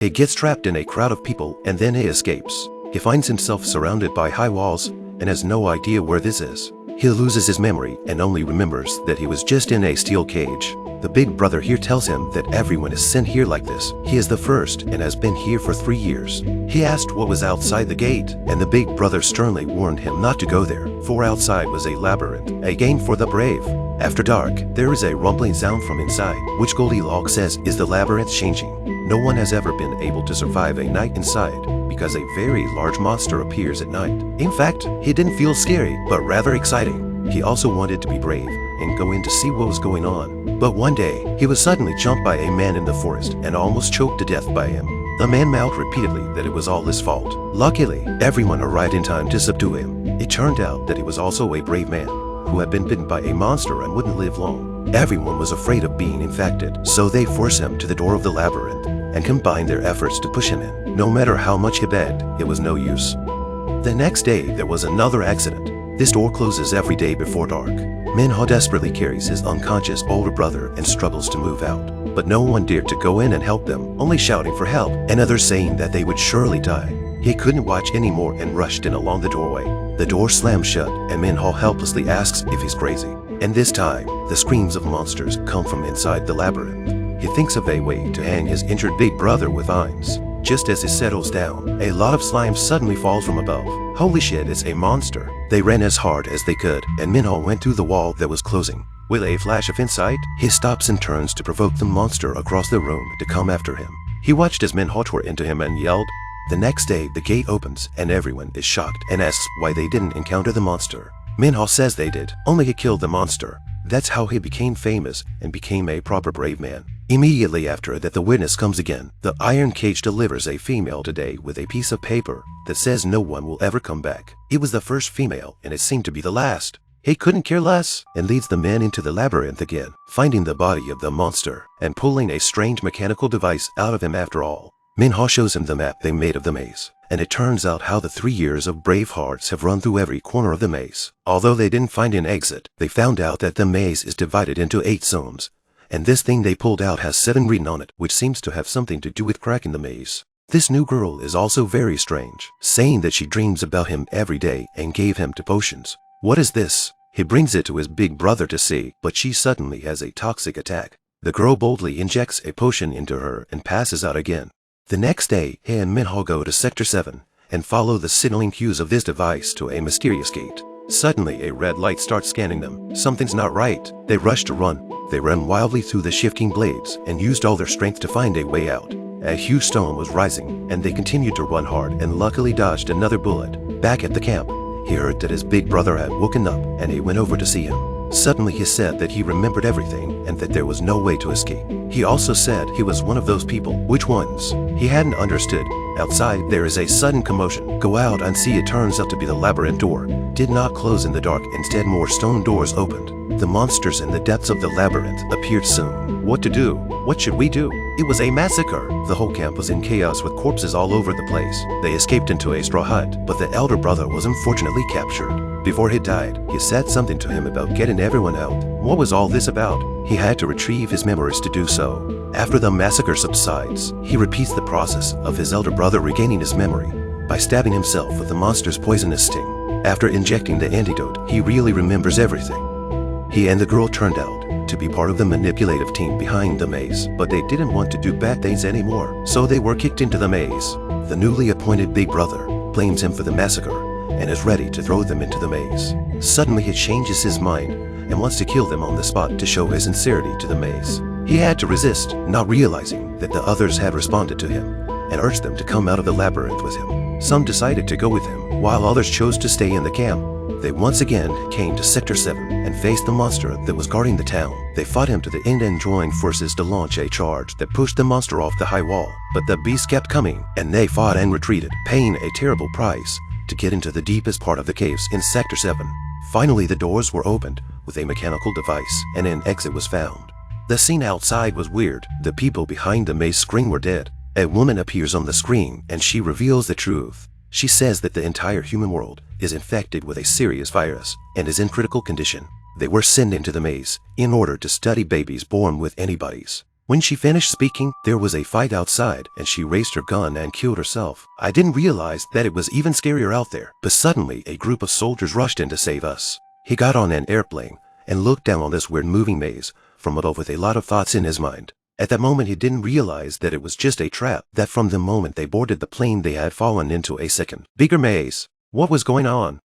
He gets trapped in a crowd of people and then he escapes. He finds himself surrounded by high walls and has no idea where this is. He loses his memory and only remembers that he was just in a steel cage. The big brother here tells him that everyone is sent here like this. He is the first and has been here for 3 years. He asked what was outside the gate, and the big brother sternly warned him not to go there, for outside was a labyrinth, a game for the brave. After dark, there is a rumbling sound from inside, which Goldilocks says is the labyrinth changing. No one has ever been able to survive a night inside, because a very large monster appears at night. In fact, he didn't feel scary, but rather exciting. He also wanted to be brave and go in to see what was going on. But one day, he was suddenly jumped by a man in the forest and almost choked to death by him. The man mouthed repeatedly that it was all his fault. Luckily, everyone arrived in time to subdue him. It turned out that he was also a brave man who had been bitten by a monster and wouldn't live long. Everyone was afraid of being infected, so they forced him to the door of the labyrinth and combined their efforts to push him in. No matter how much he begged, it was no use. The next day, there was another accident. This door closes every day before dark. Minho desperately carries his unconscious older brother and struggles to move out. But no one dared to go in and help them, only shouting for help and others saying that they would surely die. He couldn't watch anymore and rushed in along the doorway. The door slams shut and Minho helplessly asks if he's crazy. And this time, the screams of monsters come from inside the labyrinth. He thinks of a way to hang his injured big brother with vines. Just as he settles down, a lot of slime suddenly falls from above. Holy shit, it's a monster. They ran as hard as they could, and Minho went through the wall that was closing. With a flash of insight, he stops and turns to provoke the monster across the room to come after him. He watched as Minho tore into him and yelled. The next day, the gate opens, and everyone is shocked and asks why they didn't encounter the monster. Minho says they did, only he killed the monster. That's how he became famous and became a proper brave man. Immediately after that, the witness comes again. The iron cage delivers a female today with a piece of paper that says no one will ever come back. It was the first female and it seemed to be the last. He couldn't care less and leads the men into the labyrinth again, finding the body of the monster and pulling a strange mechanical device out of him after all. Minho shows him the map they made of the maze, and it turns out how the 3 years of brave hearts have run through every corner of the maze. Although they didn't find an exit, they found out that the maze is divided into 8 zones. And this thing they pulled out has 7 written on it, which seems to have something to do with cracking the maze. This new girl is also very strange, saying that she dreams about him every day and gave him to potions. What is this? He brings it to his big brother to see, but she suddenly has a toxic attack. The girl boldly injects a potion into her and passes out again. The next day, he and Minho go to Sector 7 and follow the signaling cues of this device to a mysterious gate. Suddenly, a red light starts scanning them. Something's not right. They rush to run. They ran wildly through the shifting blades and used all their strength to find a way out. A huge stone was rising, and they continued to run hard and luckily dodged another bullet. Back at the camp, he heard that his big brother had woken up and he went over to see him. Suddenly he said that he remembered everything and that there was no way to escape. He also said he was one of those people. Which ones? He hadn't understood. Outside, there is a sudden commotion. Go out and see. It turns out to be the labyrinth door. Did not close in the dark, instead more stone doors opened. The monsters in the depths of the labyrinth appeared soon. What to do? What should we do? It was a massacre. The whole camp was in chaos with corpses all over the place. They escaped into a straw hut, but the elder brother was unfortunately captured. Before he died, he said something to him about getting everyone out. What was all this about? He had to retrieve his memories to do so. After the massacre subsides, he repeats the process of his elder brother regaining his memory by stabbing himself with the monster's poisonous sting. After injecting the antidote, he really remembers everything. He and the girl turned out to be part of the manipulative team behind the maze, but they didn't want to do bad things anymore, so they were kicked into the maze. The newly appointed big brother blames him for the massacre and is ready to throw them into the maze. Suddenly he changes his mind and wants to kill them on the spot to show his sincerity to the maze. He had to resist, not realizing that the others had responded to him and urged them to come out of the labyrinth with him. Some decided to go with him, while others chose to stay in the camp. They once again came to Sector 7 and faced the monster that was guarding the town. They fought him to the end and joined forces to launch a charge that pushed the monster off the high wall. But the beast kept coming, and they fought and retreated, paying a terrible price to get into the deepest part of the caves in Sector 7. Finally, the doors were opened with a mechanical device, and an exit was found. The scene outside was weird. The people behind the maze screen were dead. A woman appears on the screen, and she reveals the truth. She says that the entire human world is infected with a serious virus and is in critical condition. They were sent into the maze in order to study babies born with antibodies. When she finished speaking, there was a fight outside, and she raised her gun and killed herself. I didn't realize that it was even scarier out there, but suddenly a group of soldiers rushed in to save us. He got on an airplane and looked down on this weird moving maze from above with a lot of thoughts in his mind. At that moment, he didn't realize that it was just a trap, that from the moment they boarded the plane they had fallen into a second bigger maze. What was going on?